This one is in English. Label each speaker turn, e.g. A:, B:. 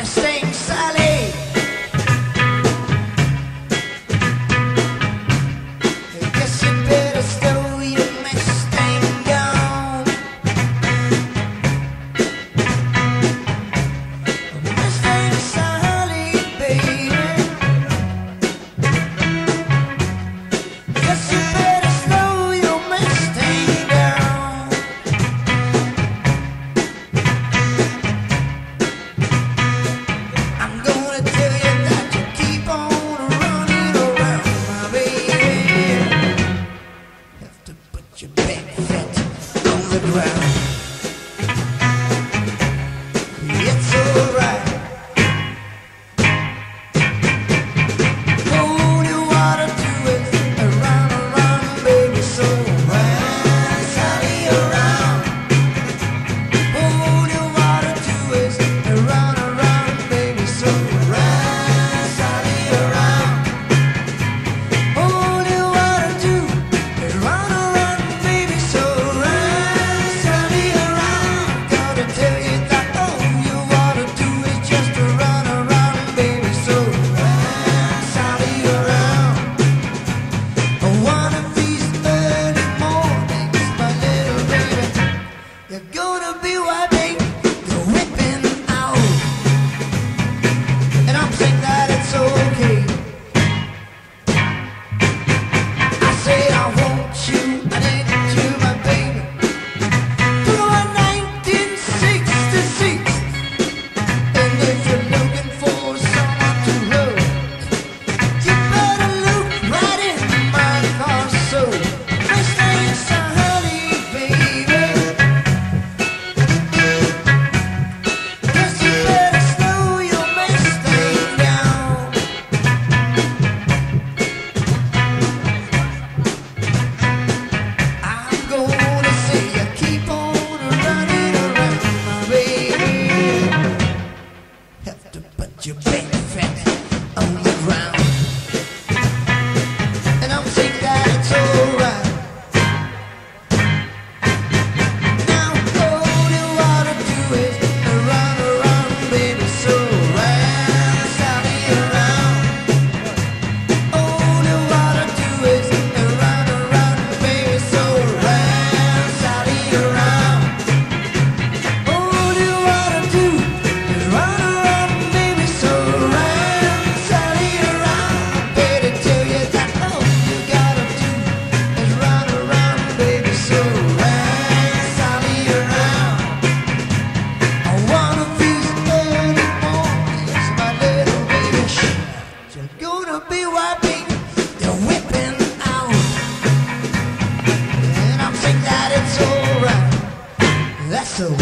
A: Mustang Sally. Guess you better slow your Mustang down. Mustang Sally, baby. Guess you better slow your Mustang down. I'm gonna tell you that you keep on running around, my baby. Have to put your back foot on the ground. It's alright. All you wanna do is run around, baby, so run, Sally, around. All you wanna do is run around, baby, so run, Sally, around. All you wanna do is run around, baby, so run, Sally, around. Gotta tell you that all you wanna do is just run around, baby, so run, Sally, around. One of these early mornings, my little baby, you're gonna be wiping your whipping out. And I'm saying that it's okay. I say I want you, I need you, my baby. Through 1966. And if you're looking for someone to love, you better look right in my car, so Mustang Sally, baby. Guess you better slow your Mustang down. I'm gonna say you keep on running around, my baby. Have to put your big fat on the ground. And I'm saying that it's alright. Now all you wanna do is run around, baby, so run, Sally, around. All you wanna do is run around, baby, so run, Sally, around. All you wanna do is run around, baby, so run, Sally, around. Better tell you that all you gotta do is run around, baby, so run, Sally, around. One of these early mornings, my little baby, you're gonna be wiping your whipping out. And I'm saying that it's alright. That's all.